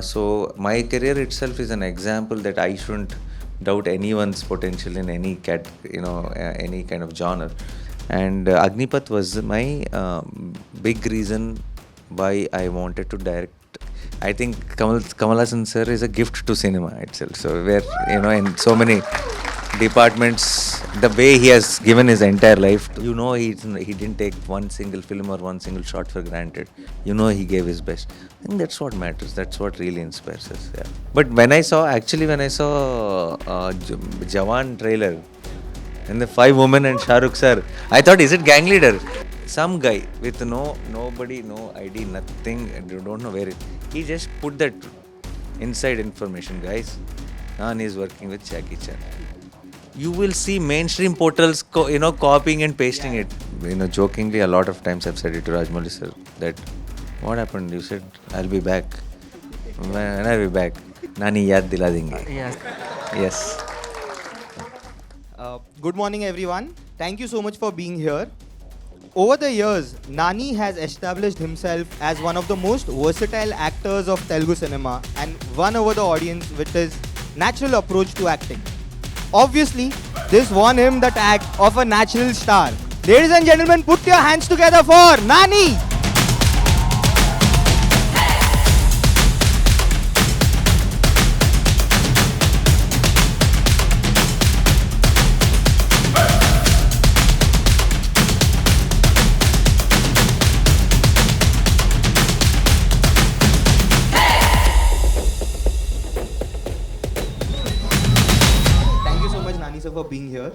So my career itself is an example that I shouldn't doubt anyone's potential in any any kind of genre. And Agneepath was my big reason why I wanted to direct. I think Kamal Haasan sir is a gift to cinema itself. So where in so many departments, the way he has given his entire life, he didn't take one single film or one single shot for granted. He gave his best. I think that's what matters. That's what really inspires us. Yeah. But when I saw Jawan trailer, and the 5 women and Shah Rukh sir, I thought, is it gang leader? Some guy with nobody, no ID, nothing, and you don't know where it. He just put that inside information, guys. Nani is working with Jackie Chan. You will see mainstream portals, copying and pasting it. Jokingly, a lot of times I've said it to Rajmouli sir that, what happened? You said I'll be back. When I'll be back, Nani yaad dila denge. Yes. Yes. Good morning, everyone. Thank you so much for being here. Over the years, Nani has established himself as one of the most versatile actors of Telugu cinema and won over the audience with his natural approach to acting. Obviously, this won him the tag of a natural star. Ladies and gentlemen, put your hands together for Nani! For being here.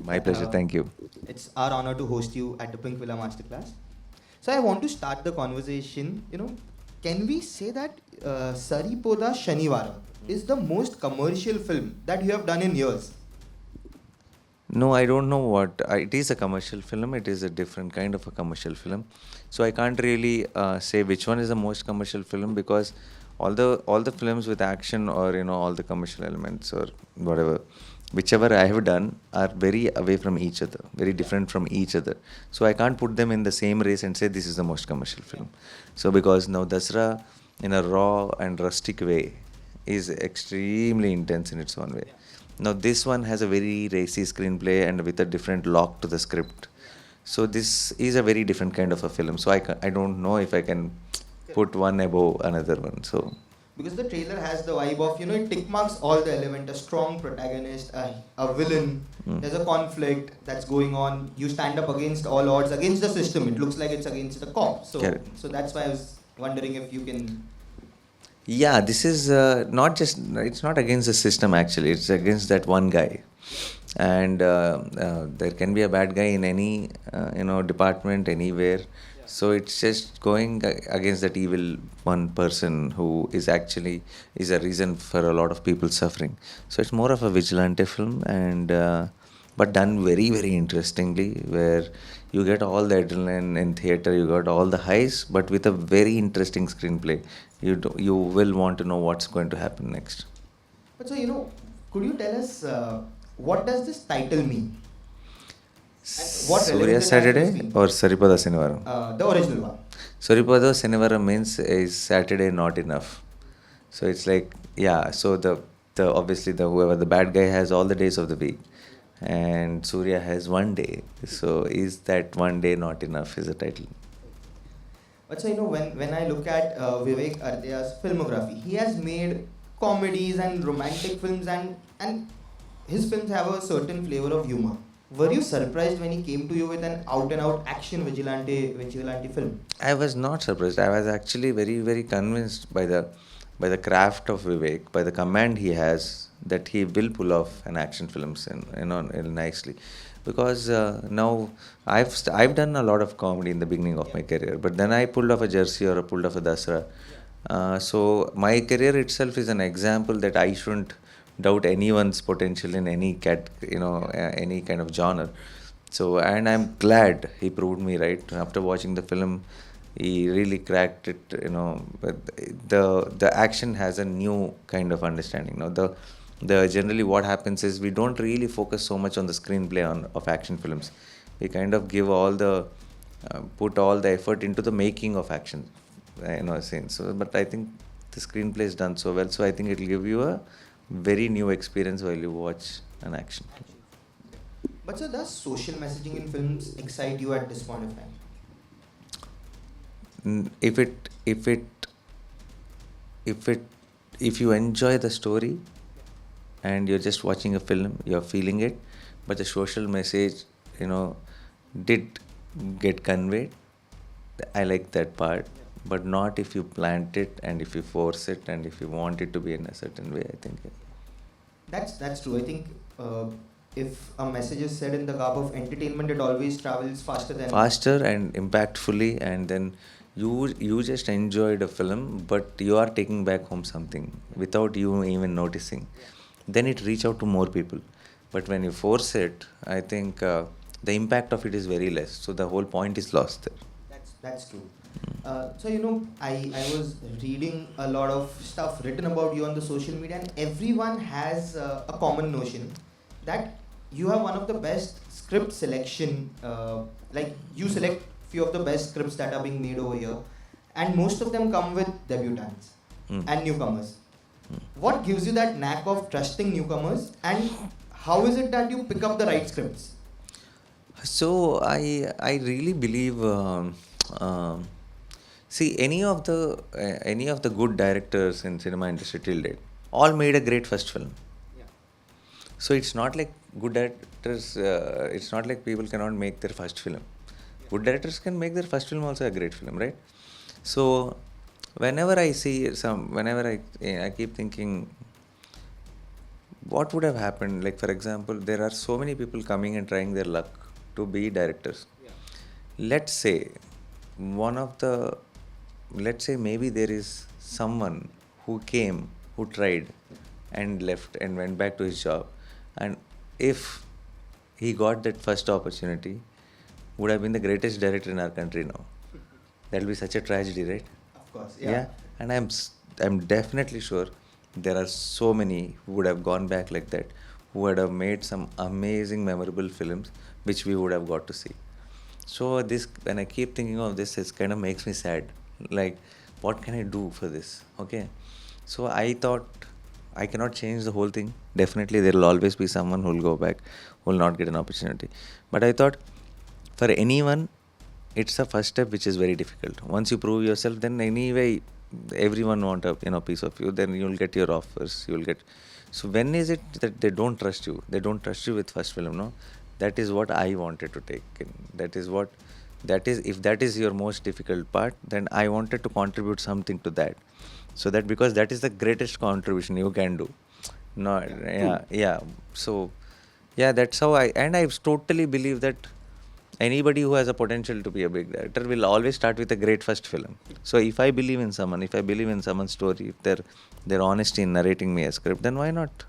My pleasure, thank you. It's our honor to host you at the Pinkvilla Masterclass. So I want to start the conversation, can we say that Saripodhaa Sanivaaram is the most commercial film that you have done in years? No, I don't know what. It is a commercial film. It is a different kind of a commercial film. So I can't really say which one is the most commercial film, because all the films with action or all the commercial elements or whatever, whichever I have done, are very away from each other, very different from each other. So I can't put them in the same race and say this is the most commercial film. So because now Dasra, in a raw and rustic way, is extremely intense in its own way. Now this one has a very racy screenplay and with a different lock to the script. So this is a very different kind of a film. So I don't know if I can put one above another one. So. Because the trailer has the vibe of, it tick marks all the elements, a strong protagonist, a villain, there's a conflict that's going on, you stand up against all odds, against the system. It looks like it's against the cop. So that's why I was wondering if you can... Yeah, this is it's not against the system actually, it's against that one guy. And there can be a bad guy in any, department, anywhere. So it's just going against that evil one person who is a reason for a lot of people suffering. So it's more of a vigilante film, and but done very, very interestingly, where you get all the adrenaline in theatre, you got all the highs, but with a very interesting screenplay. You will want to know what's going to happen next. But so, could you tell us what does this title mean? Surya Saturday or Saripodhaa Sanivaaram? The original one. Saripodhaa Sanivaaram means is Saturday not enough. So it's like, so the obviously whoever the bad guy has all the days of the week, and Surya has one day. So is that one day not enough is the title. But so when I look at Vivek Athreya's filmography, he has made comedies and romantic films, and his films have a certain flavor of humor. Were you surprised when he came to you with an out-and-out action vigilante film? I was not surprised. I was actually very, very convinced by the craft of Vivek, by the command he has, that he will pull off an action film nicely. Because now I've done a lot of comedy in the beginning of my career, but then I pulled off a Jersey or I pulled off a Dasra. So my career itself is an example that I shouldn't doubt anyone's potential in any any kind of genre. So, and I'm glad he proved me right. After watching the film, he really cracked it. But the action has a new kind of understanding. Now the generally what happens is we don't really focus so much on the screenplay of action films. We kind of give put all the effort into the making of action scenes. So, but I think the screenplay is done so well. So I think it will give you a very new experience while you watch an action film. But sir, does social messaging in films excite you at this point of time? If you enjoy the story and you're just watching a film, you're feeling it, but the social message, you know, did get conveyed. I like that part, but not if you plant it and if you force it and if you want it to be in a certain way. I think That's true. I think if a message is said in the garb of entertainment, it always travels faster than faster and impactfully, and then you just enjoyed a film, but you are taking back home something without you even noticing. Then it reach out to more people. But when you force it, I think the impact of it is very less. So the whole point is lost there. That's true. So I was reading a lot of stuff written about you on the social media, and everyone has a common notion that you have one of the best script selection. Like you select few of the best scripts that are being made over here, and most of them come with debutants and newcomers. What gives you that knack of trusting newcomers, and how is it that you pick up the right scripts? So I really believe. See, any of the good directors in cinema industry till date, all made a great first film. So it's not like good directors. It's not like people cannot make their first film. Good directors can make their first film also a great film, right? So whenever I keep thinking, what would have happened? Like for example, there are so many people coming and trying their luck to be directors. Let's say one of the, let's say maybe there is someone who came, who tried and left and went back to his job, and if he got that first opportunity, would have been the greatest director in our country now. That will be such a tragedy, right? Of course, And I'm definitely sure there are so many who would have gone back like that, who would have made some amazing, memorable films, which we would have got to see. So this, when I keep thinking of this, it kind of makes me sad. Like, what can I do for this? Okay. So I thought I cannot change the whole thing. Definitely, there will always be someone who will go back, who will not get an opportunity. But I thought, for anyone, it's a first step which is very difficult. Once you prove yourself, then anyway, everyone want a piece of you. Then you'll get your offers. You'll get. So when is it that they don't trust you? They don't trust you with first film, no? That is what I wanted to take. And that is if that is your most difficult part, then I wanted to contribute something to that. So that, because that is the greatest contribution you can do. No, yeah. So yeah, that's how I totally believe that anybody who has a potential to be a big director will always start with a great first film. So if I believe in someone, if I believe in someone's story, if their honesty in narrating me a script, then why not?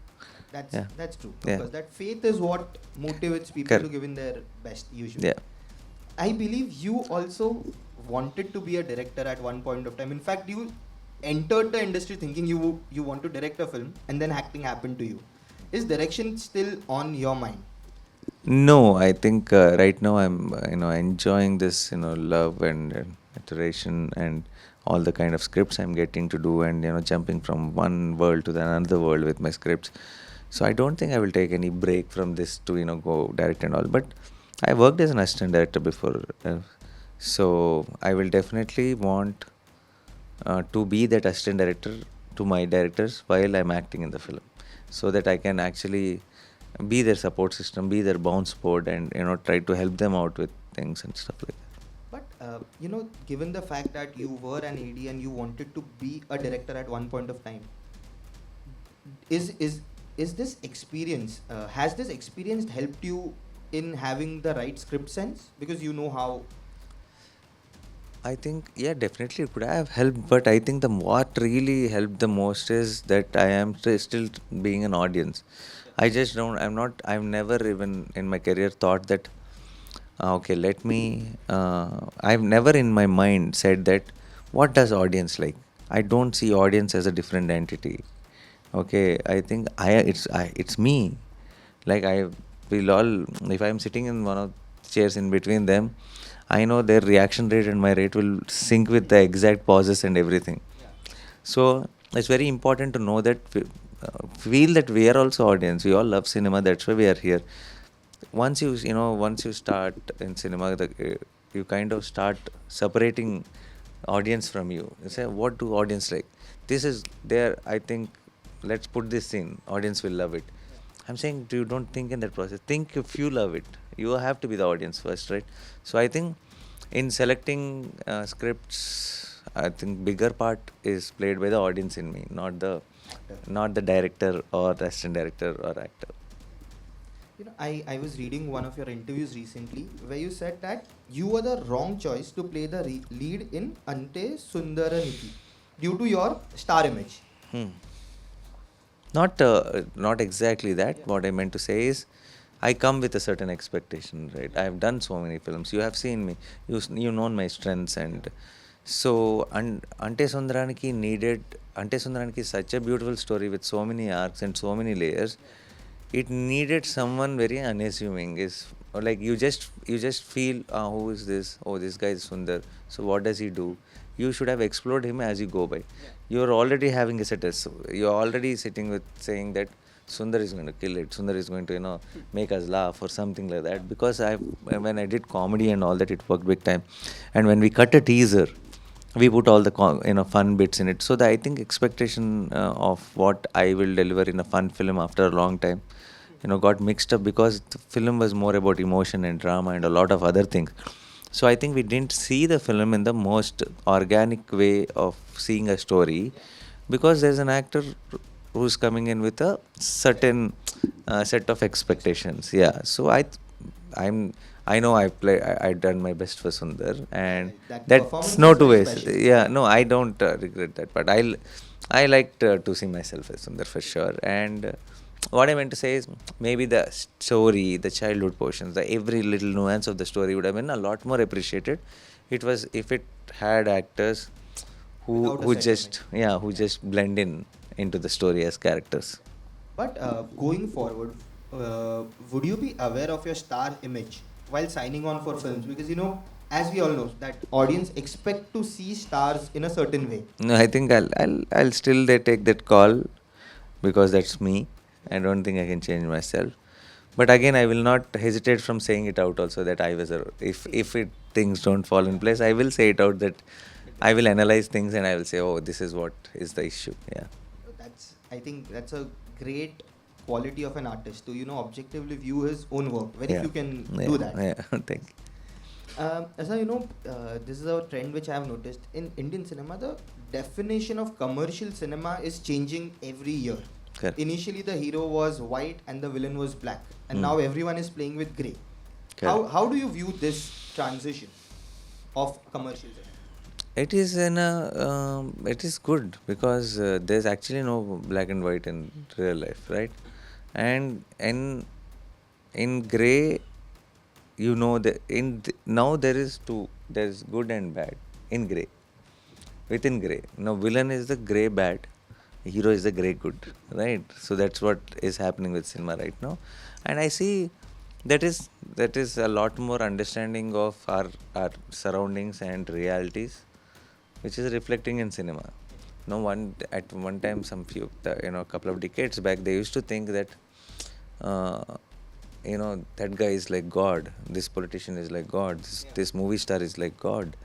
That's true. Because that faith is what motivates people to give in their best usually. Yeah. I believe you also wanted to be a director at one point of time. In fact, you entered the industry thinking you want to direct a film, and then acting happened to you. Is direction still on your mind? No, I think right now I'm enjoying this love and iteration and all the kind of scripts I'm getting to do, and jumping from one world to another world with my scripts. So I don't think I will take any break from this to go direct and all. But I worked as an assistant director before, so I will definitely want to be that assistant director to my directors while I'm acting in the film, so that I can actually be their support system, be their bounce board, and try to help them out with things and stuff like that. But given the fact that you were an AD and you wanted to be a director at one point of time, is this experience has this experience helped you in having the right script sense, because you know how? I think, yeah, definitely it could have helped, but I think what really helped the most is that I am still being an audience. I just don't. I've never even in my career thought that. Okay, let me. I've never in my mind said that. What does audience like? I don't see audience as a different entity. Okay, I think it's me. Like I will all. If I'm sitting in one of the chairs in between them, I know their reaction rate and my rate will sync with the exact pauses and everything. So it's very important to know that feel that we are also audience. We all love cinema. That's why we are here. Once you start in cinema, you kind of start separating audience from you. You say, what do audience like? This is there. I think let's put this in. Audience will love it. I'm saying, you don't think in that process. Think if you love it. You have to be the audience first, right? So I think in selecting scripts, I think bigger part is played by the audience in me, not the director or assistant director or actor. I was reading one of your interviews recently where you said that you were the wrong choice to play the lead in Ante Sundaraniki due to your star image. Hmm. Not exactly that. What I meant to say is, I come with a certain expectation, right? I have done so many films. You have seen me. You know my strengths, and so Ante Sundaraniki needed. Ante Sundaraniki is such a beautiful story with so many arcs and so many layers. It needed someone very unassuming. Is like you just feel, who is this? Oh, this guy is Sundar. So what does he do? You should have explored him as you go by. You're already having a set. So you're already sitting with saying that Sundar is going to kill it. Sundar is going to make us laugh or something like that. Because when I did comedy and all that, it worked big time. And when we cut a teaser, we put all the fun bits in it. So I think expectation of what I will deliver in a fun film after a long time got mixed up, because the film was more about emotion and drama and a lot of other things. So I think we didn't see the film in the most organic way of seeing a story, because there's an actor who's coming in with a certain set of expectations. Yeah. So I'm I know I done my best for Sundar, and That that's performance no is two very ways. special. Yeah, no, I don't regret that, but I liked to see myself as Sundar for sure. And what I meant to say is, maybe the story, the childhood portions, the every little nuance of the story would have been a lot more appreciated. It was if it had actors Without a who set just image. who just blend in into the story as characters. But going forward, would you be aware of your star image while signing on for films? Because as we all know, that audience expect to see stars in a certain way. No, I think I'll still they take that call, because that's me. I don't think I can change myself. But again, I will not hesitate from saying it out also, that I was a if it things don't fall in place, I will say it out, that I will analyze things and I will say, oh, this is what is the issue. Yeah. I think that's a great quality of an artist to objectively view his own work. Very Yeah. few can Yeah. do that. Yeah. Thank you. As this is a trend which I have noticed in Indian cinema. The definition of commercial cinema is changing every year. Correct. Initially, the hero was white and the villain was black, and Hmm. now everyone is playing with grey. Correct. How do you view this transition of commercial cinema? It is good, because there's actually no black and white in real life, right? And in gray, that now there is two. There's good and bad in gray. Within gray, now villain is the gray bad, hero is the gray good, right? So that's what is happening with cinema right now. And I see that is a lot more understanding of our surroundings and realities, which is reflecting in cinema. No one at one time, a couple of decades back, they used to think that uh, that guy is like God, this politician is like God, this movie star is like God.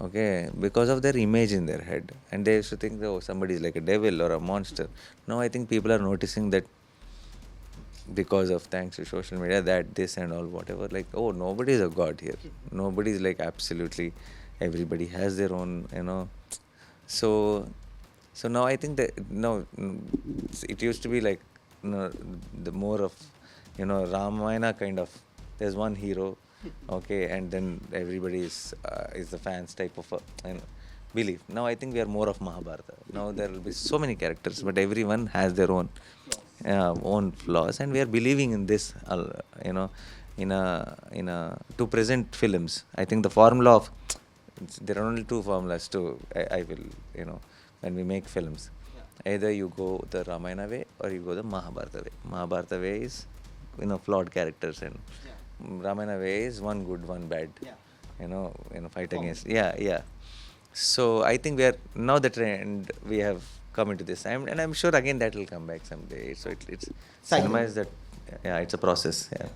Okay, because of their image in their head, and they used to think, oh, somebody is like a devil or a monster. Now I think people are noticing that, because of thanks to social media, that this and all whatever, like, oh, nobody is a god here. Nobody is like absolutely. Everybody has their own. So so now I think that no, it used to be like, the more of Ramayana kind of. There's one hero, okay, and then everybody is the fans type of belief. Now I think we are more of Mahabharata. Now there will be so many characters, but everyone has their own flaws, and we are believing in this. To present films. I think the formula of there are only two formulas to I will when we make films. Either you go the Ramayana way or you go the Mahabharata way. Mahabharata way is flawed characters, and Ramayana way is one good, one bad. Fight against. Yeah, yeah. So I think we are now the trend. We have come into this. And I'm sure again that will come back someday. So it's Cycle. cinema is that, yeah, it's a process. Yeah.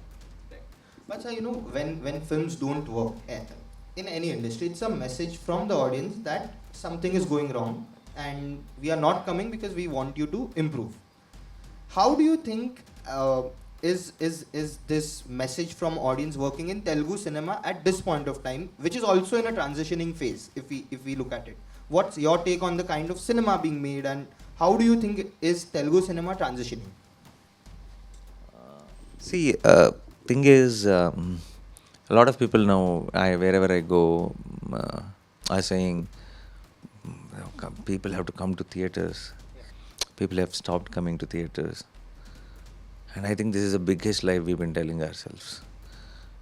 But sir, when films don't work in any industry, it's a message from the audience that something is going wrong, and we are not coming because we want you to improve. How do you think is this message from audience working in Telugu cinema at this point of time, which is also in a transitioning phase? If we look at it, what's your take on the kind of cinema being made, and how do you think is Telugu cinema transitioning? See, thing is, a lot of people now, wherever I go, are saying people have to come to theaters. People have stopped coming to theaters. And I think this is the biggest lie we've been telling ourselves.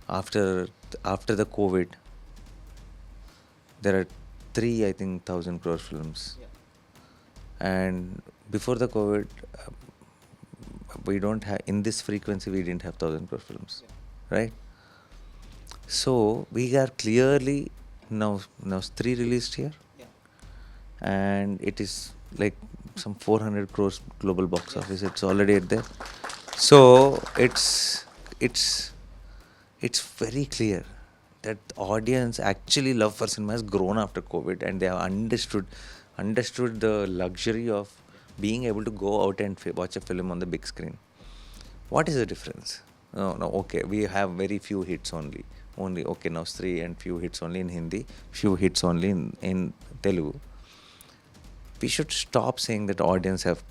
After the COVID, there are three, I think, 1,000 crore films. And before the COVID, we don't have, in this frequency, we didn't have 1,000 crore films, right? So we are clearly now three released here, and it is like some 400 crores global box office. It's already at there. So it's very clear that the audience actually love for cinema has grown after COVID, and they have understood the luxury of being able to go out and watch a film on the big screen. What is the difference? No, okay, we have very few hits only. Okay, now three, and few hits only in Hindi, few hits only in Telugu. We should stop saying that audience have,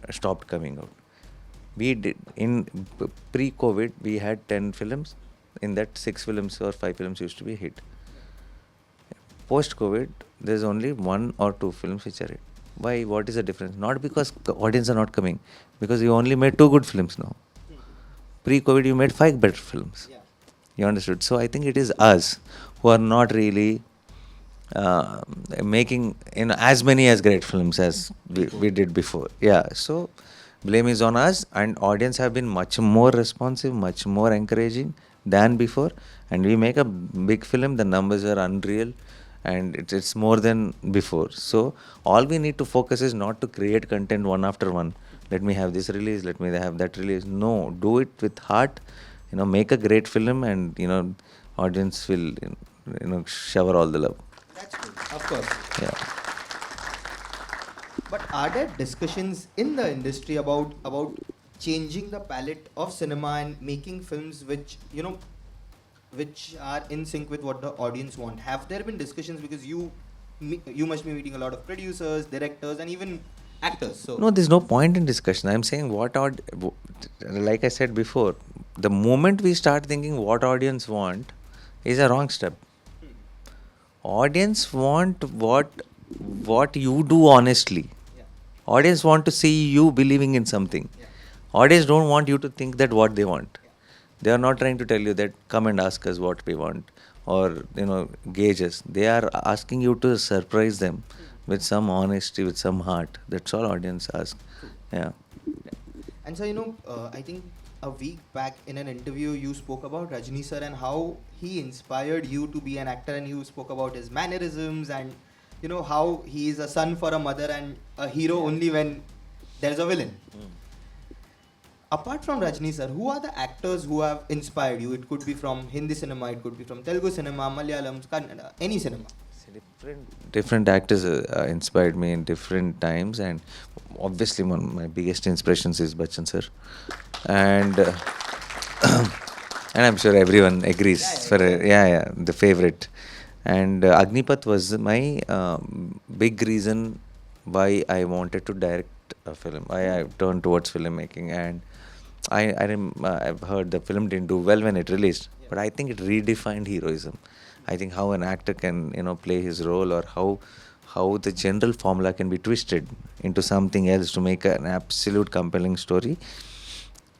stopped coming out. We did, in pre-COVID, we had 10 films. In that, 6 films or 5 films used to be a hit. Post-COVID, there's only 1 or 2 films which are hit. Why? What is the difference? Not because the audience are not coming, because you only made 2 good films now. Pre-COVID, you made 5 better films. You understood? So I think it is us who are not really making as many as great films as we did before. Yeah. So blame is on us, and audience have been much more responsive, much more encouraging than before. And we make a big film, the numbers are unreal, and it's more than before. So all we need to focus is not to create content one after one. Let me have this release, let me have that release. No, do it with heart. Make a great film, and audience will shower all the love. That's true, of course. Yeah. But are there discussions in the industry about changing the palette of cinema and making films which are in sync with what the audience want? Have there been discussions, because you must be meeting a lot of producers, directors, and even actors? So No, there's no point in discussion. I'm saying like I said before, the moment we start thinking what audience want is a wrong step. Audience want what you do honestly. Audience want to see you believing in something. Audience don't want you to think that what they want. They are not trying to tell you that come and ask us what we want, or gauge us. They are asking you to surprise them with some honesty, with some heart. That's all audience ask. Yeah. And so, I think a week back in an interview, you spoke about Rajni sir and how he inspired you to be an actor, and you spoke about his mannerisms and how he is a son for a mother and a hero only when there's a villain. Apart from Rajni sir, who are the actors who have inspired you? It could be from Hindi cinema, it could be from Telugu cinema, Malayalam, Kannada, any cinema. Different actors inspired me in different times, and obviously one of my biggest inspirations is Bachchan sir, and and I'm sure everyone agrees the favorite. And Agneepath was my big reason why I wanted to direct a film. I turned towards filmmaking, and I've heard the film didn't do well when it released, but I think it redefined heroism. I think how an actor can play his role, or how the general formula can be twisted into something else to make an absolute compelling story.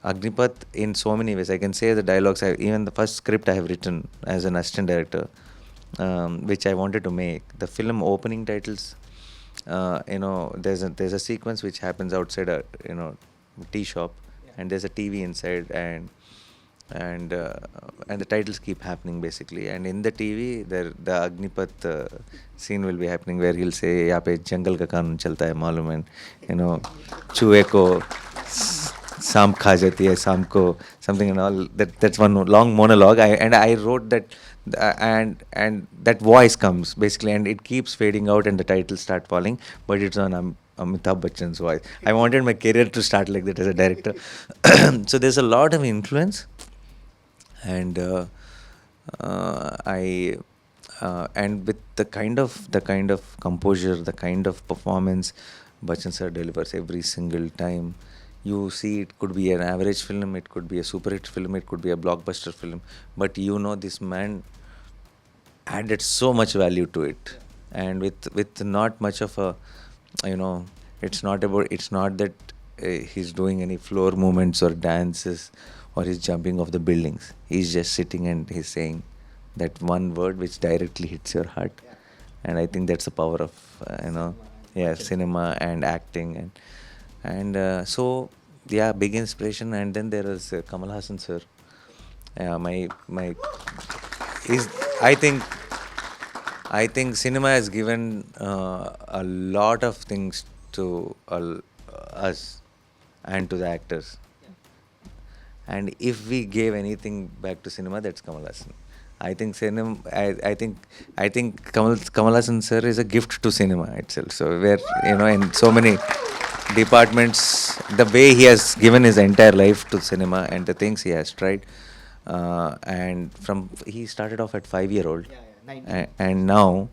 Agneepath, in so many ways, I can say the dialogues. Even the first script I have written as an assistant director, which I wanted to make. The film opening titles, there's a sequence which happens outside a tea shop, and there's a TV inside, and and uh, and the titles keep happening basically. And in the TV, the Agneepath scene will be happening where he'll say, "यहाँ पे जंगल का कानून चलता है मालूम है, you know, चूहे को सांप खा जाती है शाम को," something and all. That's one long monologue. I wrote that, and that voice comes basically, and it keeps fading out, and the titles start falling, but it's on Amitabh Bachchan's voice. I wanted my career to start like that as a director. So there's a lot of influence, and I and with the kind of composure, the kind of performance Bachchan sir delivers every single time. You see, it could be an average film, it could be a super hit film, it could be a blockbuster film, but this man added so much value to it, and with not much of a, you know, it's not that he's doing any floor movements or dances, or he's jumping off the buildings. He's just sitting and he's saying that one word which directly hits your heart. And I think that's the power of cinema and acting. And yeah, big inspiration. And then there is Kamal Haasan sir. My is I think I think cinema has given a lot of things to us and to the actors. And if we gave anything back to cinema, that's Kamal Haasan. I think cinema. I think Kamal Haasan sir is a gift to cinema itself. So where in so many departments, the way he has given his entire life to cinema and the things he has tried, and he started off at 5-year-old, and now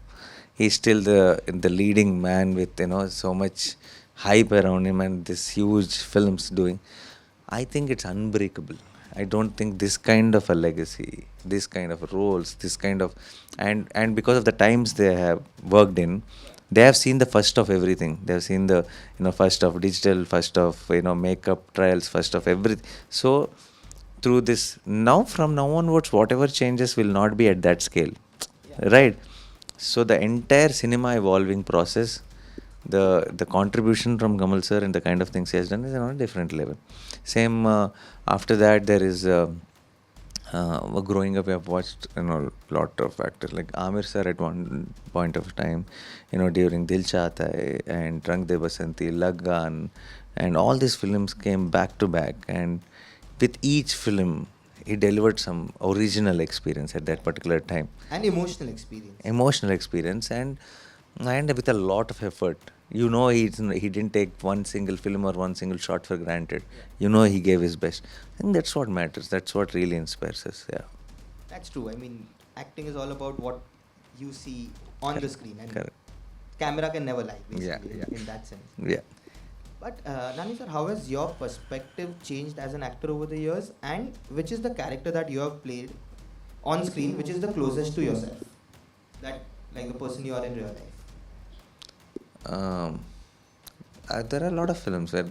he's still the leading man with so much hype around him and this huge films doing. I think it's unbreakable. I don't think this kind of a legacy, this kind of roles, this kind of, and because of the times they have worked in, they have seen the first of everything. They have seen the first of digital, first of makeup trials, first of everything. So through this, from now onwards, whatever changes will not be at that scale, right? So the entire cinema evolving process, the contribution from Kamal sir and the kind of things he has done is on a different level. Same after that, there is growing up, we have watched lot of actors like Aamir sir at one point of time, during Dil Chahta Hai and Rang De Basanti, Lagan, and all these films came back to back, and with each film he delivered some original experience at that particular time. And Emotional experience, and with a lot of effort. He didn't take one single film or one single shot for granted. He gave his best. I think that's what matters. That's what really inspires us. Yeah. That's true. I mean, acting is all about what you see on the screen, and Correct. camera can never lie, basically, Yeah. in that sense. Yeah. But Nani sir, how has your perspective changed as an actor over the years, and which is the character that you have played on screen, which is the closest to yourself, that like the person you are in real life? There are a lot of films where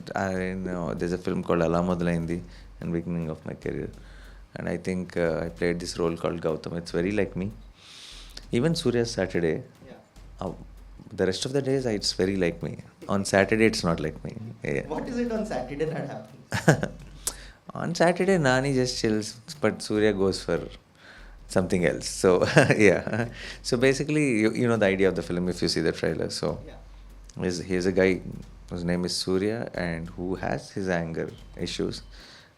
there's a film called Alamodla in the beginning of my career, and I think I played this role called Gautam. It's very like me. Even Surya's Saturday. Yeah. The rest of the days, it's very like me. On Saturday, it's not like me. Yeah. What is it on Saturday that happens? On Saturday, Nani just chills, but Surya goes for something else. So, yeah. So basically, you know the idea of the film if you see the trailer. So, he's a guy whose name is Surya and who has his anger issues,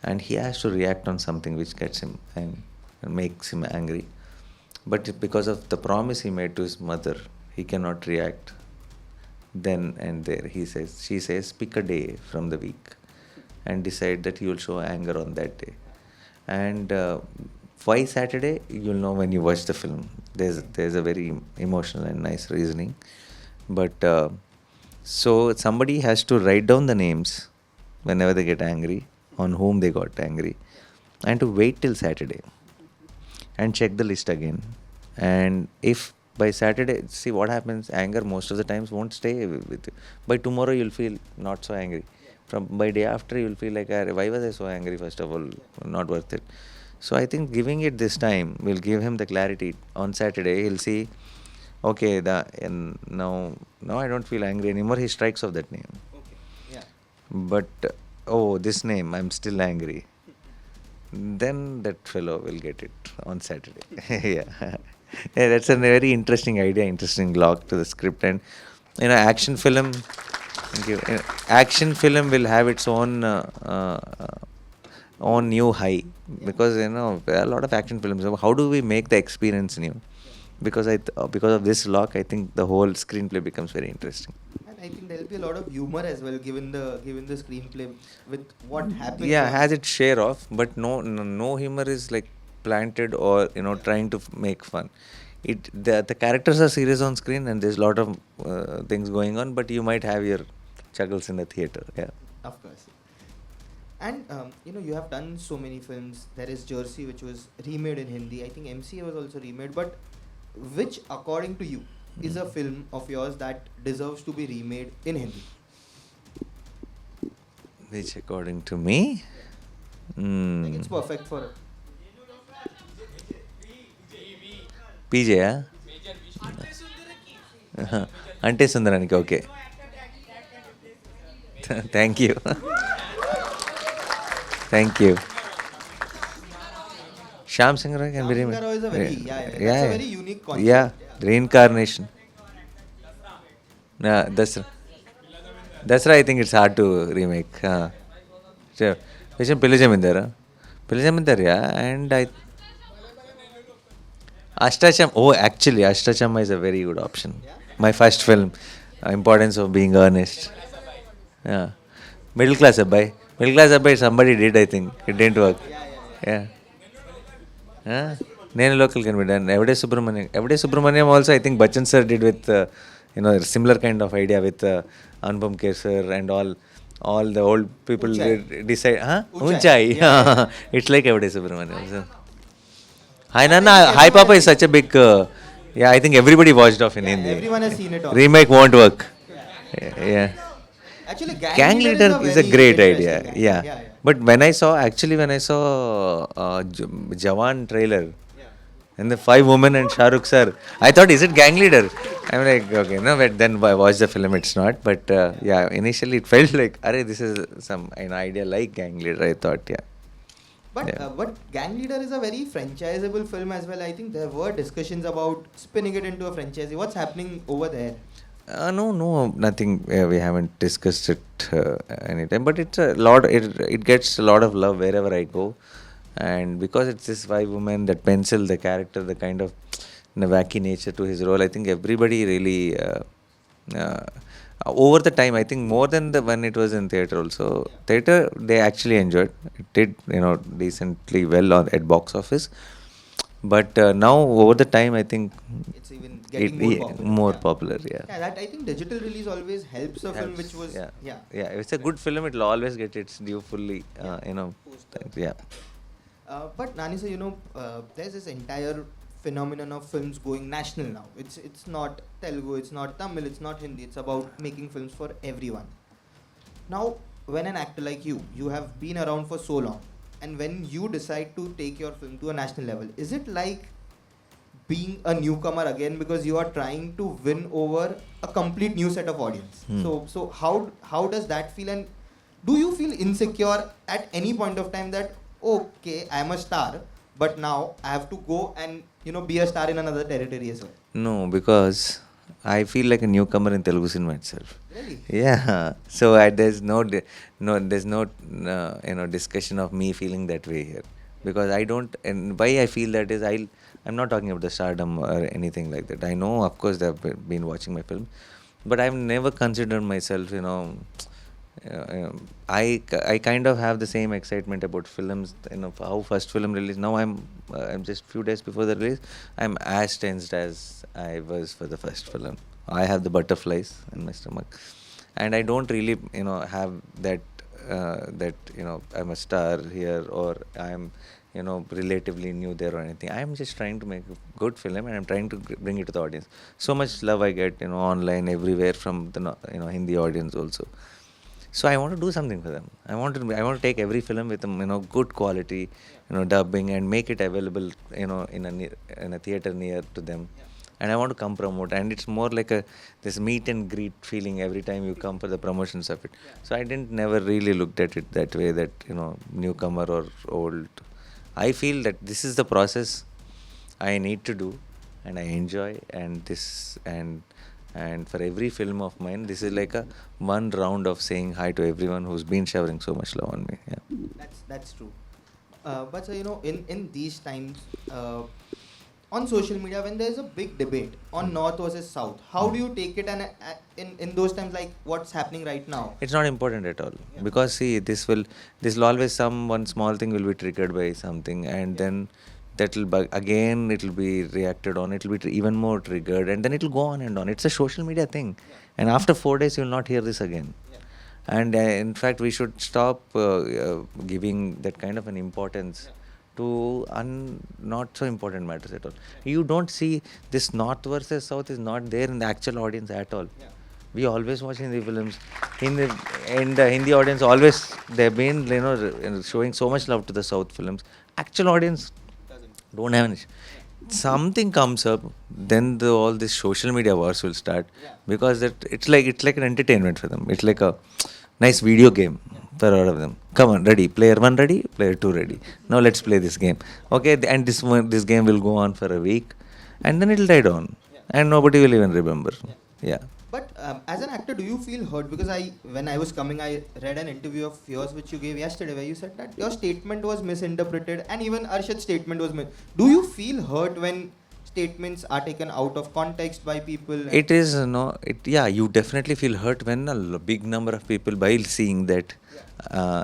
and he has to react on something which gets him and makes him angry. But because of the promise he made to his mother, he cannot react then and there. She says, pick a day from the week and decide that you will show anger on that day. And why Saturday? You'll know when you watch the film. There's a very emotional and nice reasoning. But so somebody has to write down the names whenever they get angry, on whom they got angry, and to wait till Saturday and check the list again. And if by Saturday, see what happens, anger most of the times won't stay with you. By tomorrow, you'll feel not so angry. By day after, you'll feel like, why was I so angry, first of all, not worth it. So I think giving it this time will give him the clarity. On Saturday, he'll see, okay, now I don't feel angry anymore. He strikes off that name. Okay. Yeah. But, this name, I'm still angry. then that fellow will get it on Saturday. Yeah. Yeah, that's a very interesting idea, interesting lock to the script. And action film. Thank you. Action film will have its own new high, because there are a lot of action films. So how do we make the experience new? Because because of this lock, I think the whole screenplay becomes very interesting. And I think there'll be a lot of humor as well, given the screenplay with what happens. Yeah, has its share of, but no humor is like planted or trying to make fun. The characters are serious on screen, and there's a lot of things going on, but you might have your chuckles in the theater. Yeah. Of course. And you have done so many films. There is Jersey, which was remade in Hindi. I think MCA was also remade. But which, according to you, is a film of yours that deserves to be remade in Hindi? Which, according to me, Like it's perfect for. PJ, Ante Sundaraniki, okay. Thank you. Thank you. Shyam Singh Roy can be Shyam Singh remade. Roy is a very, that's a very unique concept. Yeah, reincarnation. Yeah, that's right. I think it's hard to remake. So, which is Pilli Zamindar? Pilli Zamindar, yeah. And Ashtacham. Oh, actually, Ashtacham is a very good option. My first film, Importance of Being Earnest. Yeah. Middle class abbai. Middle class abbai, somebody did, I think. It didn't work. Yeah. Nenu local can be done. Everyday Subramaniam also, I think Bachchan sir did with, similar kind of idea with Anupam Kher sir and all the old people decide. Unchai. Yeah. It's like Everyday Subramaniam. So. Hi Nanna, Hi Papa is such a big, yeah, I think everybody watched off in Hindi. Everyone has seen it all. Remake won't work. Yeah. Actually, Gang Leader is a very great interesting idea. idea. Yeah. Yeah. But when I saw Jawan trailer, and the 5 women and Shah Rukh sir, I thought, is it Gang Leader? I'm like, okay, no, but then I watched the film, it's not. But yeah, initially it felt like, this is an idea like Gang Leader, I thought, yeah. But Gang Leader is a very franchisable film as well. I think there were discussions about spinning it into a franchise. What's happening over there? No, nothing. We haven't discussed it anytime. But it's a lot. It gets a lot of love wherever I go, and because it's this 5 women, that pencil, the character, the kind of wacky nature to his role. I think everybody really. Over the time, I think more than when it was in theatre also. Theatre, they actually enjoyed. It did, decently well at box office. But now, over the time, I think It's even getting more popular. Yeah. Yeah, that I think digital release always helps a film which was Yeah. If it's a good film, it'll always get its due fully. Yeah. But Nani sir, there's this entire phenomenon of films going national now. It's not Telugu, it's not Tamil, it's not Hindi. It's about making films for everyone. Now, when an actor like you have been around for so long, and when you decide to take your film to a national level, is it like being a newcomer again, because you are trying to win over a complete new set of audience? So how does that feel, and do you feel insecure at any point of time that, okay, I am a star, but now I have to go and be a star in another territory as well? No, because I feel like a newcomer in Telugu cinema itself. Really? Yeah. So there's no discussion of me feeling that way here, because I don't. And why I feel that is, I'm not talking about the stardom or anything like that. I know, of course, they've been watching my film, but I've never considered myself, I kind of have the same excitement about films, how first film release. Now I'm just few days before the release, I'm as tensed as I was for the first film. I have the butterflies in my stomach, and I don't really, have that I'm a star here, or I'm, relatively new there or anything. I'm just trying to make a good film, and I'm trying to bring it to the audience. So much love I get, online, everywhere, from the Hindi audience also. So I want to do something for them. I want to take every film with good quality, dubbing, and make it available, in a theater near to them. And I want to come promote, and it's more like this meet and greet feeling every time you come for the promotions of it. So I never really looked at it that way, that newcomer or old. I feel that this is the process I need to do, and I enjoy. And for every film of mine, this is like a one round of saying hi to everyone who's been showering so much love on me. Yeah. That's true. But so, in these times, on social media, when there's a big debate on North versus South, how do you take it? And in those times, like what's happening right now? It's not important at all, because see, this will always, some one small thing will be triggered by something, and then that will again it will be reacted on, it will be even more triggered, and then it will go on and on. It's a social media thing, and after 4 days you will not hear this again. And in fact, we should stop giving that kind of an importance to not so important matters at all. You don't see this North versus South is not there in the actual audience at all. We always watch Hindi films. In the Hindi audience, always they've been showing so much love to the South films. Actual audience don't have any. Something comes up, then all this social media wars will start, because it's like an entertainment for them. It's like a nice video game for all of them. Come on, ready? Player one ready? Player two ready? Now let's play this game. Okay, and this game will go on for a week, and then it'll die down, and nobody will even remember. Yeah. But as an actor, do you feel hurt? Because when I was coming, I read an interview of yours which you gave yesterday, where you said that your statement was misinterpreted, and even Arshad's statement was Do you feel hurt when statements are taken out of context by people? It is yeah. You definitely feel hurt when a big number of people, by seeing that,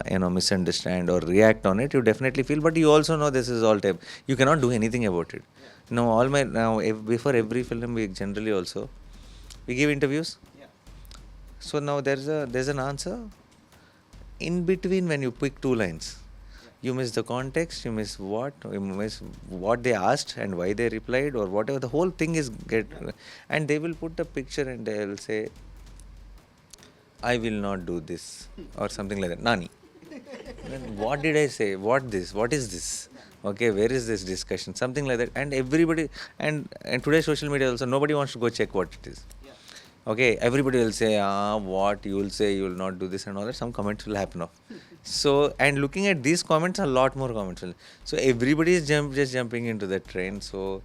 misunderstand or react on it. You definitely feel, but you also know this is all time. You cannot do anything about it. Before every film, we generally also we give interviews. So now there's an answer in between. When you pick two lines, you miss the context, you miss what they asked and why they replied, or whatever. The whole thing is and they will put a picture and they'll say, I will not do this, or something like that. Nani. Then what did I say? What is this? Okay, where is this discussion? Something like that. And everybody, and today's social media also, nobody wants to go check what it is. Okay, everybody will say, what you will say, you will not do this and all that. Some comments will happen off. So, and looking at these comments, a lot more comments will. So everybody is just jumping into that train. So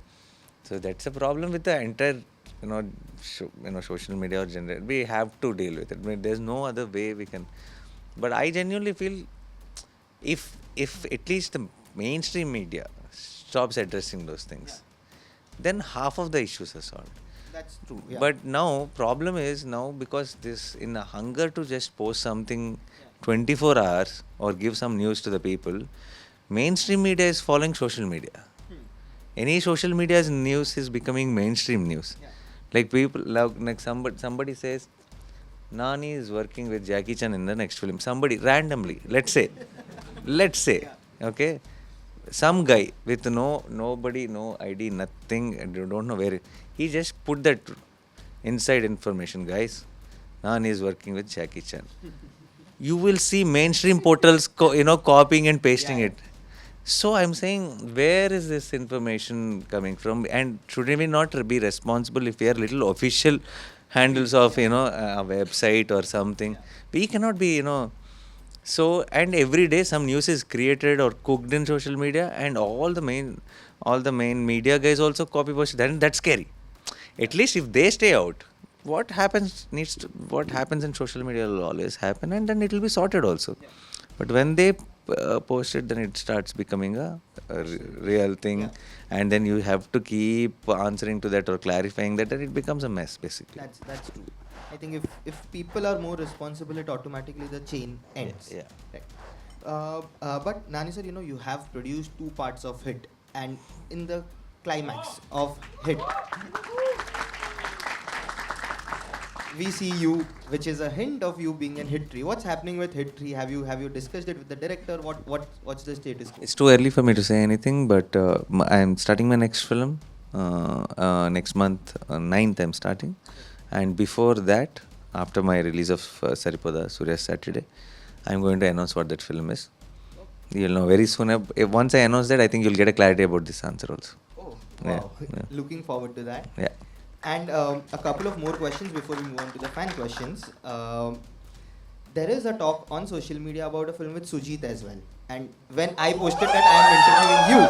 that's a problem with the entire, social media or general. We have to deal with it. I mean, there's no other way we can. But I genuinely feel, if at least the mainstream media stops addressing those things, then half of the issues are solved. That's true. Yeah. But now, problem is now, because this, in a hunger to just post something 24 hours or give some news to the people, mainstream media is following social media. Any social media's news is becoming mainstream news. Like people, like somebody says, Nani is working with Jackie Chan in the next film. Somebody randomly, let's say, okay, some guy with nobody, no ID, nothing, and you don't know where. He just put that inside information, guys. Nani is working with Jackie Chan. You will see mainstream portals, copying and pasting it. So I'm saying, where is this information coming from? And should we not be responsible if we are little official handles of a website or something? We cannot be So, and every day some news is created or cooked in social media, and all the main media guys also copy post. Then that's scary. At least if they stay out, what happens in social media will always happen, and then it will be sorted also. But when they post it, then it starts becoming a real thing, and then you have to keep answering to that or clarifying that, and it becomes a mess basically. That's true. I think if people are more responsible, it automatically the chain ends. Yeah. Right. But Nani sir, you have produced 2 parts of Hit, and in the climax of Hit, we see you, which is a hint of you being in Hit 3. What's happening with Hit 3? Have you discussed it with the director? What's the status? It's too early for me to say anything, but I'm starting my next film next month, 9th I'm starting. And before that, after my release of Saripodhaa Saturday, I'm going to announce what that film is. You'll know very soon. Once I announce that, I think you'll get a clarity about this answer also. Oh, wow. Yeah. Looking forward to that. Yeah. And a couple of more questions before we move on to the fan questions. there is a talk on social media about a film with Sujeeth as well. And when I posted that I am interviewing you,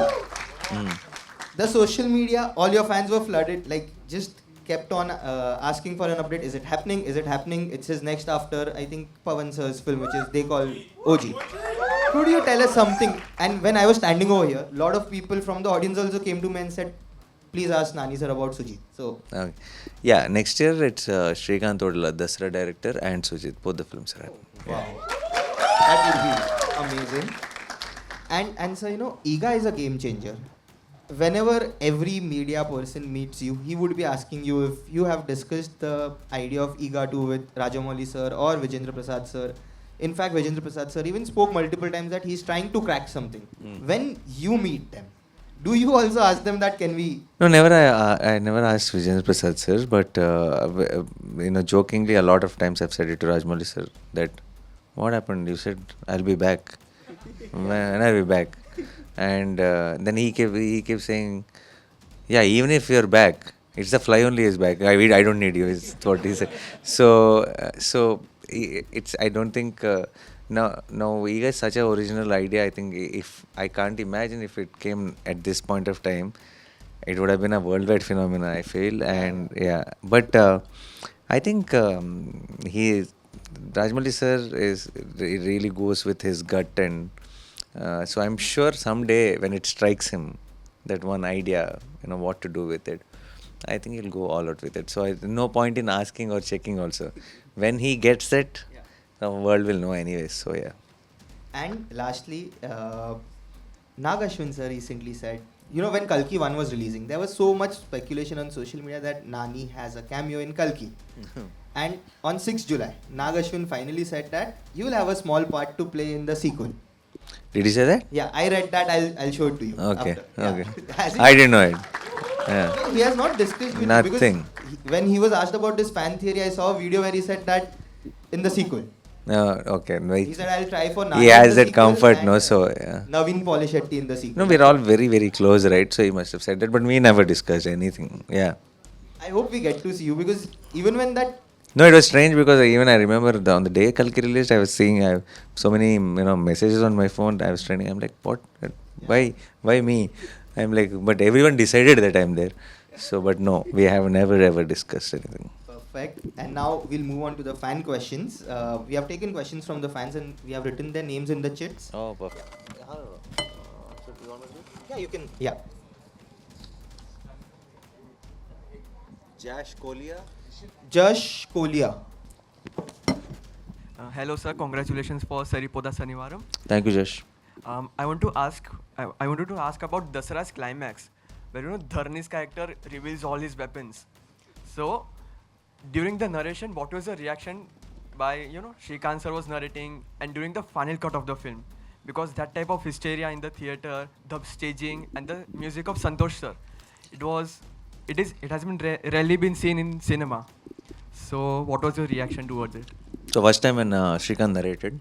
the social media, all your fans were flooded, like just kept on asking for an update. Is it happening? Is it happening? It's his next after, I think, Pawan sir's film, which is they call OG. Could you tell us something? And when I was standing over here, a lot of people from the audience also came to me and said, please ask Nani sir about Sujeeth. So, Okay. Yeah, next year it's Srikanth Odela, Dasra director, and Sujeeth. Both the films are happening. wow, that would be amazing. And so, you know, Eega is a game changer. Whenever every media person meets you, he would be asking you if you have discussed the idea of Eega 2 with Rajamouli sir or Vijendra Prasad sir. In fact, Vijendra Prasad sir even spoke multiple times that he's trying to crack something. When you meet them, do you also ask them that can we? No, never. I never asked Vijay Prasad sir, but jokingly, a lot of times I've said it to Rajmouli sir that what happened? You said I'll be back. When I'll be back, and then he kept saying, yeah, even if you're back, it's the fly only is back. I don't need you. Is what he said. It's I don't think. No, Eega is such an original idea. I think if I can't imagine if it came at this point of time, it would have been a worldwide phenomenon. I feel, and yeah, but I think Rajmouli sir really goes with his gut, and so I'm sure someday when it strikes him that one idea, what to do with it, I think he'll go all out with it. So no point in asking or checking also. When he gets it, the world will know anyways. So yeah. And lastly, Nag Ashwin sir recently said, you know, when Kalki 1 was releasing, there was so much speculation on social media that Nani has a cameo in Kalki. And on 6th July, Nag Ashwin finally said that you will have a small part to play in the sequel. Did he say that? Yeah, I read that. I'll show it to you. Okay. After. Okay. Yeah. Has he? I didn't know it. Yeah. No, he has not discussed with Nothing. you because when he was asked about this fan theory, I saw a video where he said that in the sequel. Okay. Right. He said, I'll try for Nani He in has the that sequel comfort, and, no? So yeah. Naveen Polishetty in the sequel. No, we're all very, very close, right? So he must have said that, but we never discussed anything. Yeah. I hope we get to see you because even when that. No, it was strange because I remember on the day Kalki released, I was seeing so many messages on my phone. I was training. I'm like, what? Why me? I'm like, but everyone decided that I'm there. So, but no, we have never ever discussed anything. Perfect. And now we'll move on to the fan questions. We have taken questions from the fans and we have written their names in the chits. Oh, perfect. Yeah, you can. Yeah. Jash Kolia. Josh Kolia. Hello, sir. Congratulations for Saripodhaa Sanivaaram. Thank you, Jash. I wanted to ask about Dasara's climax, where Dharni's character reveals all his weapons. So, during the narration, what was the reaction by Srikanth sir was narrating, and during the final cut of the film, because that type of hysteria in the theater, the staging, and the music of Santosh sir, it has been rarely been seen in cinema. So, what was your reaction towards it? So first time when Srikanth narrated,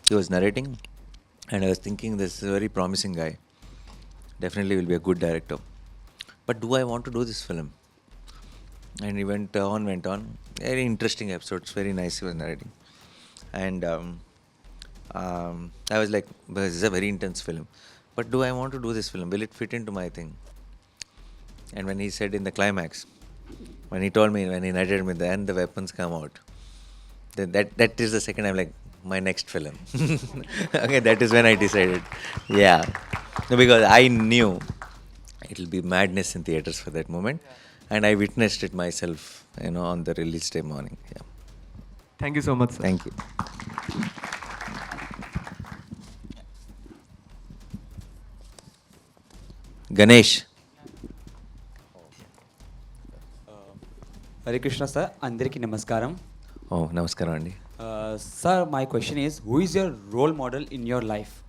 he was narrating, and I was thinking this is a very promising guy. Definitely will be a good director. But do I want to do this film? And he went on. Very interesting episodes, very nice he was narrating. And I was like, this is a very intense film. But do I want to do this film? Will it fit into my thing? And when he said in the climax, when he told me, when he narrated me, then the weapons come out. Then that is the second I'm like, my next film. Okay, that is when I decided. Yeah. No, because I knew it'll be madness in theaters for that moment. And I witnessed it myself, on the release day morning. Yeah. Thank you so much, sir. Thank you. Ganesh. Hare Krishna sir, Andariki Namaskaram. Oh, namaskaram andi. Sir, my question is, who is your role model in your life?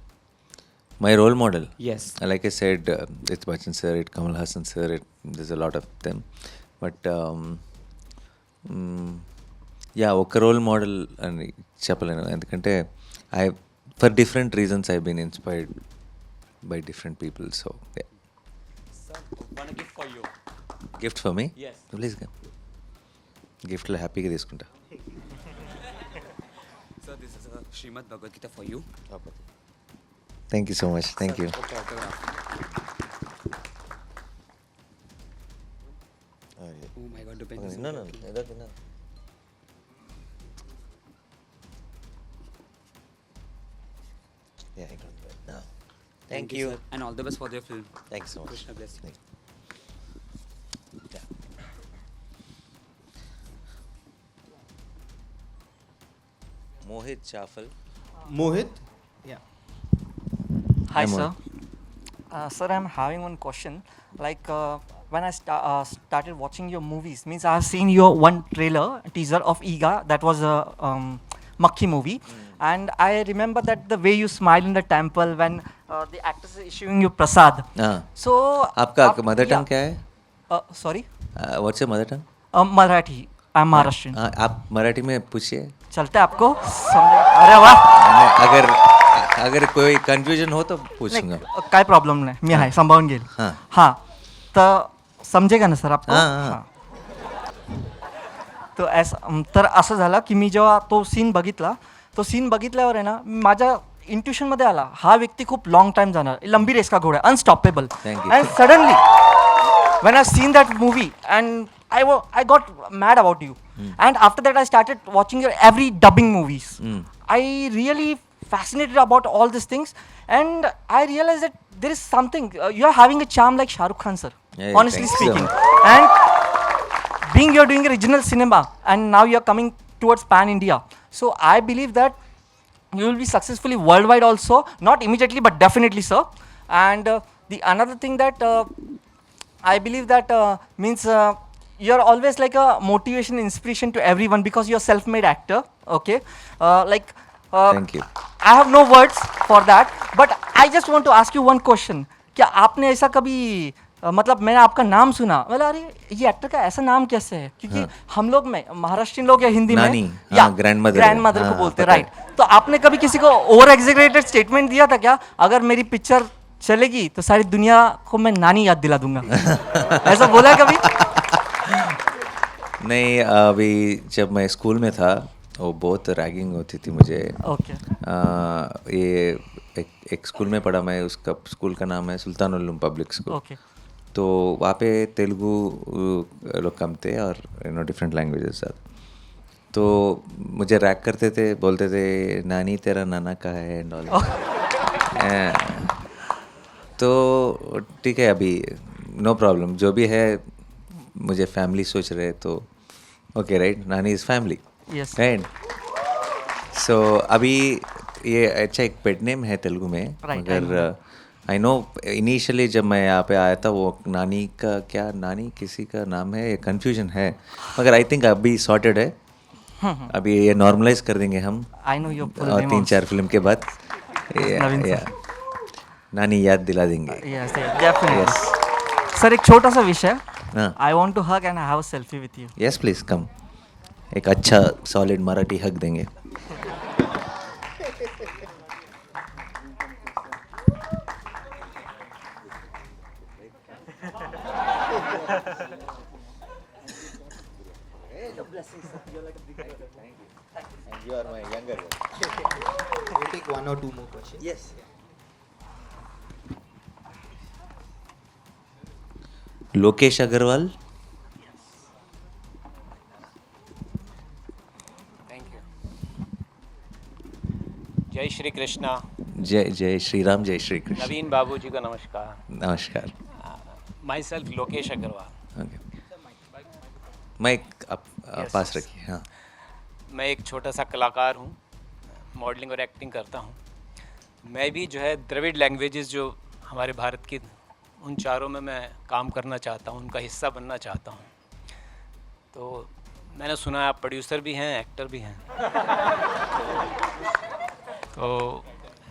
My role model? Yes. Like I said, it's Bachchan sir, it's Kamal Haasan sir, there's a lot of them. But, ఒక role model అని చెప్పలేను ఎందుకంటే for different reasons I've been inspired by different people. So, yeah. Sir, one gift for you. Gift for me? Yes. Please come. గిఫ్ట్లో హ్యాపీగా తీసుకుంటా. Srimad Bhagavad Gita for you. Thank you so much. Thank you. Oh my God, the pen is No, no, okay. no. Yeah, I got that now. Thank you. sir, and all the best for your film. Thanks so much. Krishna bless you. Thank you. Yeah. Mohit Chafal. Mohit? Yeah. Hi, Hi, sir. Mohit. Sir, I'm having one question. Like, when I started watching your movies, means I have seen your one trailer teaser of Eega. That was a Makki movie, and I remember that the way you smile in the temple when the actress is issuing you prasad. हाँ. So, आपका mother tongue क्या है? Sorry, What's your mother tongue? Marathi. I'm Maharashtrian. हाँ, आप मराठी में पूछिए. चलते आपको समझे? अरे वाह. अगर कोई कंफ्यूजन हो तो पूछूंगा. नाही, काय प्रॉब्लेम नाही, मी आहे, सांभाळून घेईल. हां, तर समजेगा ना सर आपको? हां. तर असं झालं की मी जेव्हा तो सीन बघितल्यावर आहे ना, माझ्या इंट्युशनमध्ये आला, हा व्यक्ती खूप लॉंग टाइम जाणार, लंबी रेस का घोडा, unstoppable. Thank you. And suddenly when I seen that movie and I got mad about you. And after that I started watching your every dubbing movies. I really fascinated about all these things, and I realized that there is something, you are having a charm like Shah Rukh Khan sir, Yeah, honestly thanks so speaking. much. And being you're doing regional cinema and now you're coming towards pan India, so I believe that you will be successfully worldwide also, not immediately but definitely sir. And the another thing that I believe that means you're always like a motivation, inspiration to everyone because you're self-made actor. Okay, Thank you. I have no words for that, but I just want to ask you one question. क्या आपने ऐसा कभी मतलब मैंने आपका नाम सुना, बोला अरे ये एक्टर का ऐसा नाम कैसे है, क्योंकि हम लोग में महाराष्ट्रियन लोग या हिंदी नानी, में या ग्रैंडमदर को हाँ, बोलते पता है। राइट. तो आपने कभी किसी को ओवर एग्जेगरेटेड स्टेटमेंट दिया था क्या, अगर मेरी पिक्चर चलेगी तो सारी दुनिया को मैं नानी याद दिला दूंगा, ऐसा बोला है कभी? नहीं, अभी जब मैं स्कूल में था वो बहुत रैगिंग होती थी मुझे. ओके. ये एक स्कूल में पढ़ा मैं, उसका स्कूल का नाम है सुल्तान उल्लूम पब्लिक स्कूल. ओके. तो वहाँ पे तेलुगु लोग कम थे और डिफरेंट लैंग्वेजेस साथ. तो मुझे रैक करते थे, बोलते थे नानी तेरा नाना का है एंड ऑल. तो ठीक है, अभी नो प्रॉब्लम, जो भी है मुझे फैमिली सोच रहे तो ओके राइट, नानी इज़ फैमिली यस राइट. सो अभी ये अच्छा एक पेट नेम है तेलुगु में, Right, मगर आई नो इनिशियली जब मैं यहाँ पे आया था वो नानी का क्या, नानी किसी का नाम है, ये कन्फ्यूजन है, मगर आई थिंक अभी सॉर्टेड है. अभी ये नॉर्मलाइज कर देंगे हम I know your full name 3-4 film के बाद. नवीन या नानी याद दिला देंगे. Yes definitely sir. एक छोटा सा विषय, हाँ. I want to hug and have a selfie with you. Yes please come. एक अच्छा सॉलिड मराठी हक देंगे. You are my younger one. We'll take one or two more questions. Yes. Lokesh Agarwal. Thank you. जय श्री कृष्णा. जय श्री राम, जय श्री कृष्ण. नवीन बाबू जी को नमस्कार. नमस्कार. Myself Lokesh Agarwal. Okay, mike आप Yes, पास yes. रखिए. हाँ. मैं एक छोटा सा कलाकार हूँ, मॉडलिंग और एक्टिंग करता हूँ. मैं भी जो है द्रविड़ लैंग्वेजेस जो हमारे भारत की, उन चारों में मैं काम करना चाहता हूँ, उनका हिस्सा बनना चाहता हूँ. तो मैंने सुना है आप प्रोड्यूसर भी हैं, एक्टर भी हैं. तो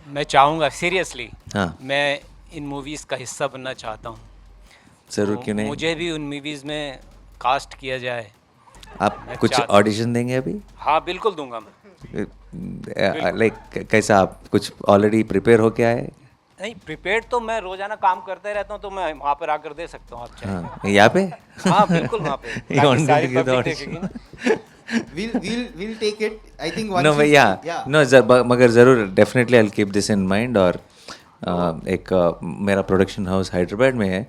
मैं चाहूँगा सीरियसली, हाँ. मैं इन मूवीज़ का हिस्सा बनना चाहता हूँ. जरूर, तो क्यों नहीं. मुझे भी उन मूवीज़ में कास्ट किया जाए. आप मैं कुछ चाहता- ऑडिशन देंगे अभी? हाँ बिल्कुल दूंगा मैं. लाइक कैसा, आप कुछ ऑलरेडी प्रिपेयर हो के आए? नहीं, प्रिपेयर्ड तो मैं रोजाना काम करते रहता हूँ, तो मैं वहाँ पर आकर दे सकता हूँ आप चाहें. हाँ, यहाँ पे? हाँ बिल्कुल वहाँ पे. You ताकि wanted सारी to give the public audition. देखेगी ना. we'll take it. I think once No, you but yeah, yeah. no, मगर ज़रूर definitely I'll keep this in mind. और एक मेरा प्रोडक्शन हाउस हैदराबाद में है,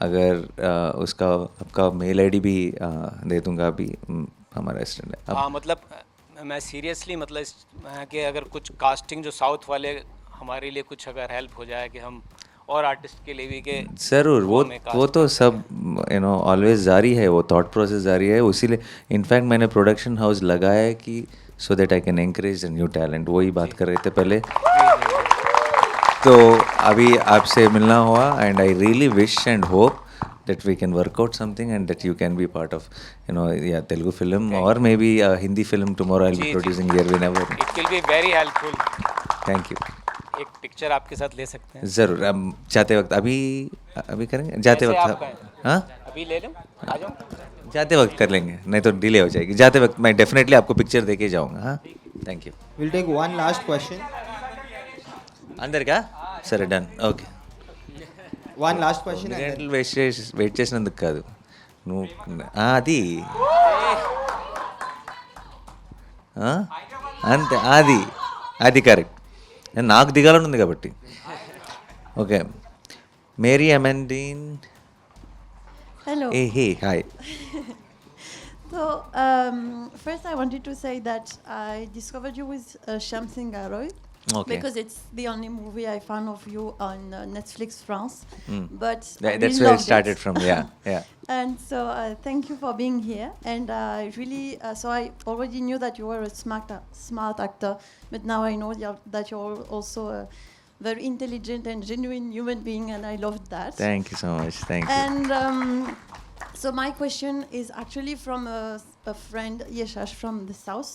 अगर उसका आपका मेल आईडी भी दे दूंगा अभी, हमारा रेस्टोरेंट है हाँ मतलब मैं सीरियसली मतलब कि अगर कुछ कास्टिंग जो साउथ वाले हमारे लिए कुछ अगर हेल्प हो जाए कि हम और आर्टिस्ट के लिए भी के ज़रूर वो हमें cast वो तो सब ऑलवेज जारी है, वो थॉट प्रोसेस जारी है, उसीलिए इनफैक्ट मैंने प्रोडक्शन हाउस लगाया है कि so that I can encourage the new talent, वही बात कर रहे थे पहले। तो अभी आपसे मिलना हुआ and I really wish and hope that we can work out something and that you can be part of Telugu film or maybe a Hindi film tomorrow I'll be producing here whenever. It will be very helpful. Thank you. एक picture आपके साथ ले सकते हैं ज़रूर, हम जाते वक्त अभी करेंगे, जाते वक्त हाँ अभी ले लो, आ जाओ। जाते वक्त कर लेंगे, नहीं तो डिले हो जाएगी। जाते वक्त मैं डेफिनेटली आपको पिक्चर दे के जाऊँगा। हाँ, thank you. We'll take one last question. अंदर का సరే done, okay. One last question. And then, wait చేసినందుకు కాదు నువ్వు అది అంతే, అది కరెక్ట్, నాకు దిగాలని ఉంది కాబట్టి। ఓకే, మేరీ అమెండీన్। Hello. Hey hi. So, first I wanted to say that I discovered you with Sham Singh Aroy. Okay. Because it's the only movie I found of you on Netflix France. But I That's really where it loved started from, yeah. And so thank you for being here. And I really, so I already knew that you were a smart actor, but now I know that you're also a very intelligent and genuine human being, and I loved that. Thank you so much, thank you. And so my question is actually from a friend, Yeshash, from the south,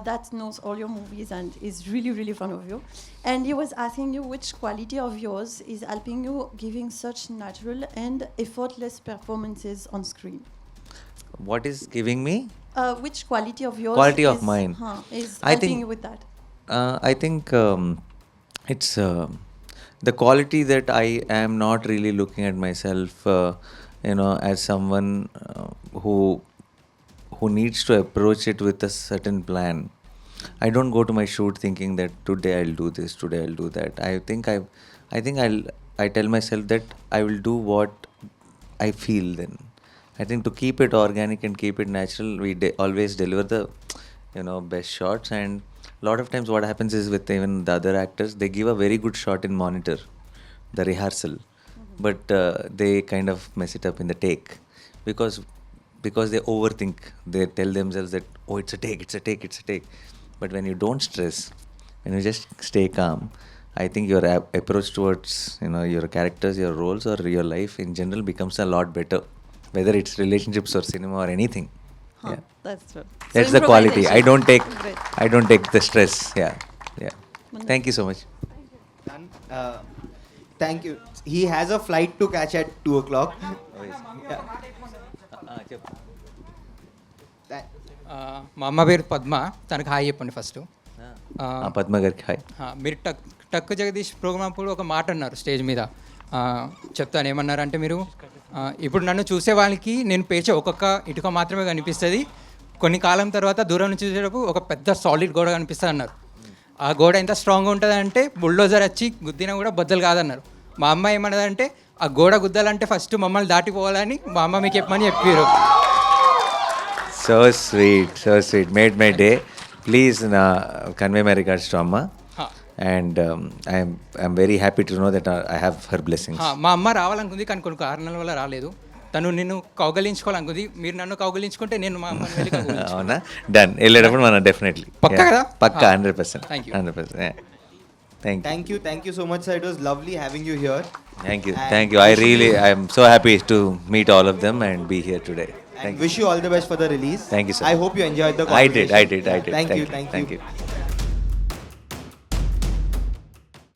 that knows all your movies and is really, really fond of you. And he was asking you which quality of yours is helping you giving such natural and effortless performances on screen. What is giving me? Which quality of yours Quality is, of mine. Is I helping think- you with that? I think it's the quality that I am not really looking at myself, as someone who needs to approach it with a certain plan. I don't go to my shoot thinking that today I'll do this, today I'll do that. I tell myself that I will do what I feel then. I think to keep it organic and keep it natural, we always deliver the best shots. And a lot of times what happens is with even the other actors, they give a very good shot in monitor, the rehearsal, but they kind of mess it up in the take because they overthink. They tell themselves that it's a take. But when you don't stress, when you just stay calm, I think your approach towards your characters, your roles, or your life in general becomes a lot better, whether it's relationships or cinema or anything. Huh, Yeah. that's true. That's So the quality. I don't take Great. the stress. Yeah. Thank you so much. done. Thank you. He has a flight to catch at 2 o'clock. Yeah. That- మా అమ్మ పేరు పద్మ, తనకు hi చెప్పండి first. Padma గారికి hi. మీరు టక్ Jagadish programme అప్పుడు ఒక మాట అన్నారు స్టేజ్ మీద, చెప్తాను ఏమన్నారంటే మీరు, ఇప్పుడు నన్ను చూసే వాళ్ళకి నేను పేచే ఒక్కొక్క ఇటుక మాత్రమే కనిపిస్తుంది, కొన్ని కాలం తర్వాత దూరం నుంచి చూసేటప్పుడు ఒక పెద్ద సాలిడ్ గోడ కనిపిస్తుంది అన్నారు. ఆ గోడ ఎంత స్ట్రాంగ్గా ఉంటుంది అంటే బుల్డోజర్ వచ్చి గుద్దినా కూడా బద్దలు కాదన్నారు. మా అమ్మ ఏమన్నదంటే ఆ గోడ గుద్దాలంటే ఫస్ట్ మమ్మల్ని దాటిపోవాలని మా అమ్మ మీకు చెప్పమని చెప్పారు. So sweet. Made my day. Please convey my regards to Amma. And I'm very happy to know that I have her blessings. మా అమ్మ రావాలనుకుంది కానీ కొన్ని కారణాల వల్ల రాలేదు. తను నిన్ను కౌగలించుకోవాలనుకుంది, మీరు నన్ను కౌగలించుకుంటే నేను మా అమ్మని వెళ్ళి కౌగలించుకుంటాను. అవునా? డన్. వెళ్ళేటప్పుడు మనం డెఫినెట్లీ పక్కా కదా? పక్కా 100%. Thank you. 100%. Yeah. Thank you. Thank you so much, sir. It was lovely having you here. Thank you. And Thank you. I'm so happy to meet all of them and be here today. And wish you all the best for the release. Thank you, sir. I hope you enjoyed the I did. conversation. I did. Thank you. Thank you.